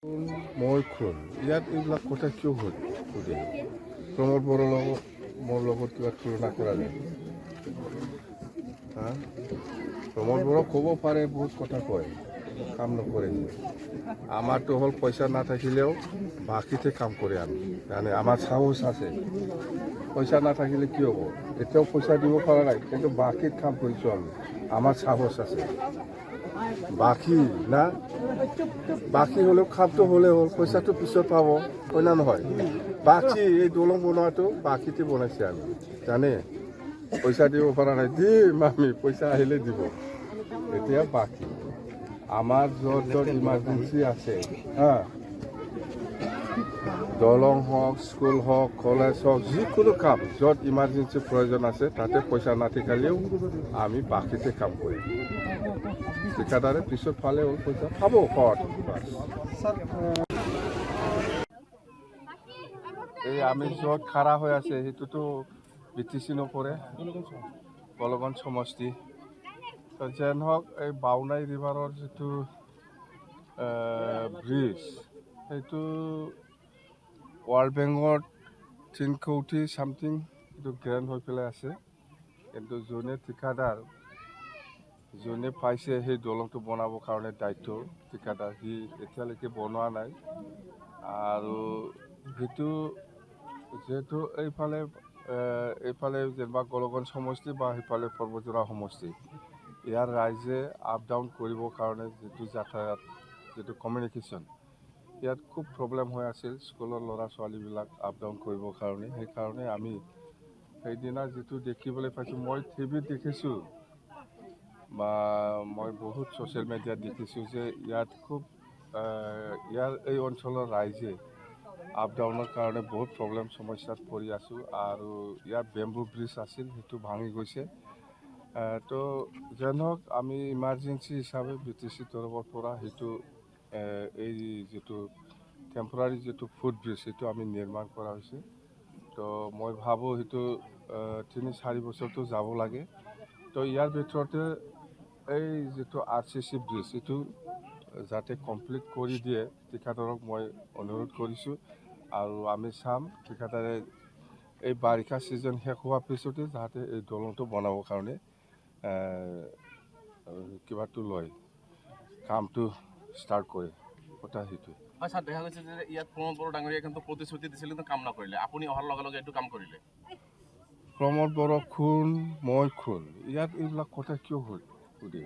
মই খুন ইয়াত এইবিলাক কথা কিয় সুধে প্ৰমোদ বড়োৰ লগত মোৰ লগত কিবা তুলনা কৰা যায় হা প্ৰমোদ বড়ো ক'ব পাৰে বহুত কথা কয় কাম নকৰে আমাৰতো হ'ল পইচা নাথাকিলেও বাকীতে কাম কৰে আমি মানে আমাৰ সাহস আছে পইচা নাথাকিলে কি হ'ব এতিয়াও পইচা দিব পৰা নাই কিন্তু বাকীত কাম কৰিছোঁ আমি আমাৰ সাহস আছে বাকী না বাকী হ'লেও কামটো হ'লে হ'ল পইচাটো পিছত পাব হয় না নহয় বাকী এই দলং বনোৱাটো বাকীতে বনাইছে আমি জানে পইচা দিব পৰা নাই দিম আমি পইচা আহিলে দিব এতিয়া বাকী আমাৰ য'ত য'ত ইমাৰ্জেঞ্চি আছে হা দলং হওক স্কুল হওক কলেজ হওক যিকোনো কাম য'ত ইমাৰ্জেঞ্চি প্ৰয়োজন আছে তাতে পইচা নাথাকিলেও আমি বাকীতে কাম কৰিম ঠিকাদাৰে পিছত পালে হ'ল পইচা পাব ঘৰত এই আমি য'ত খাৰা হৈ আছে সেইটোতো BTC নপৰে কলগঞ্জ সমষ্টি যেন হওক এই বাউনাই ৰিভাৰৰ যিটো ব্ৰিজ সেইটো ৱাৰ্ল্ড বেংকত 3 কোটি চামথিং এইটো গ্ৰেণ্ড হৈ পেলাই আছে কিন্তু যোনে ঠিকাদাৰ যোনে পাইছে সেই দলংটো বনাবৰ কাৰণে দায়িত্ব ঠিকাদাৰ সি এতিয়ালৈকে বনোৱা নাই আৰু সেইটো যিহেতু এইফালে যেনিবা কলগঞ্জ সমষ্টি বা সেইফালে পৰ্বতজোৰা সমষ্টি ইয়াৰ ৰাইজে আপ ডাউন কৰিবৰ কাৰণে যিটো যাতায়াত যিটো কমিউনিকেশ্যন ইয়াত খুব প্ৰব্লেম হৈ আছিল স্কুলৰ ল'ৰা ছোৱালীবিলাক আপ ডাউন কৰিবৰ কাৰণে সেইকাৰণে আমি সেইদিনা যিটো দেখিবলৈ পাইছোঁ মই টিভিত দেখিছোঁ বা মই বহুত ছ'চিয়েল মিডিয়াত দেখিছোঁ যে ইয়াত খুব ইয়াৰ এই অঞ্চলৰ ৰাইজে আপ ডাউনৰ কাৰণে বহুত প্ৰব্লেম সমস্যাত পৰি আছোঁ আৰু ইয়াত বেম্বু ব্ৰিজ আছিল সেইটো ভাঙি গৈছে তো যেন হওক আমি ইমাৰ্জেঞ্চি হিচাপে BTC তৰফৰ পৰা সেইটো এই যিটো টেম্পৰাৰী যিটো ফুট ব্ৰিজ সেইটো আমি নিৰ্মাণ কৰা হৈছে তো মই ভাবোঁ সেইটো 3-4 বছৰটো যাব লাগে তো ইয়াৰ ভিতৰতে এই যিটো RCC ব্ৰিজ এইটো যাতে কমপ্লিট কৰি দিয়ে ঠিকাদাৰক মই অনুৰোধ কৰিছোঁ আৰু আমি চাম ঠিকাদাৰে এই বাৰিষা ছিজন শেষ হোৱাৰ পিছতে যাতে এই দলংটো বনাবৰ কাৰণে কিবাটো লয় কামটো ষ্টাৰ্ট কৰে কথা সেইটোৱে স্যাৰ দেখা গৈছে যে ইয়াত প্ৰমোদ বড়ো ডাঙৰীয়া কিন্তু প্ৰতিশ্ৰুতি দিছিল কিন্তু কাম নকৰিলে আপুনি অহাৰ লগে লগে এইটো কাম কৰিলে প্ৰমোদ বড়ো খুন মই খুন ইয়াত এইবিলাক কথা কিয় সুধে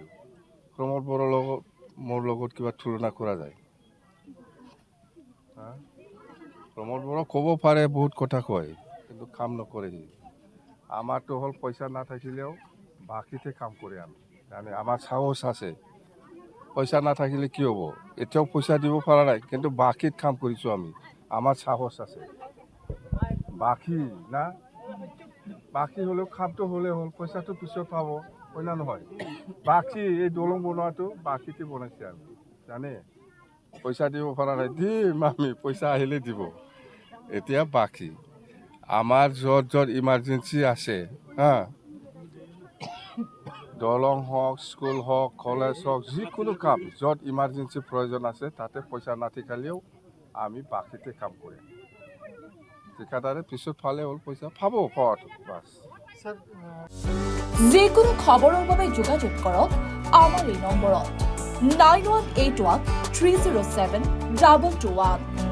প্ৰমোদ বড়োৰ লগত মোৰ লগত কিবা তুলনা কৰা যায় হা প্ৰমোদ বড়ো ক'ব পাৰে বহুত কথা কয় কিন্তু কাম নকৰে সি আমাৰতো হ'ল পইচা নাথাকিলেও বাকীতে কাম কৰে আমি মানে আমাৰ সাহস আছে পইচা নাথাকিলে কি হ'ব এতিয়াও পইচা দিব পৰা নাই কিন্তু বাকীত কাম কৰিছোঁ আমি আমাৰ সাহস আছে বাকী না বাকী হ'লেও কামটো হ'লে হ'ল পইচাটো পিছত পাব হয় না নহয় বাকী এই দলং বনোৱাটো বাকীতে বনাইছে আমি জানে পইচা দিব পৰা নাই দিম আমি পইচা আহিলে দিব এতিয়া বাকী আমাৰ য'ত য'ত ইমাৰ্জেঞ্চি আছে হা দলং হওক স্কুল হওক কলেজ হওক যিকোনো কাম য'ত ইমাৰ্জেঞ্চি প্ৰয়োজন আছে তাতে পইচা নাথাকিলেও আমি বাকীতে কাম কৰিম ঠিকাদাৰে পিছত পালে হ'ল পইচা পাব ঘৰত বাছ যিকোনো খবৰৰ বাবে যোগাযোগ কৰক আমাৰ এই নম্বৰত 9181 307 2221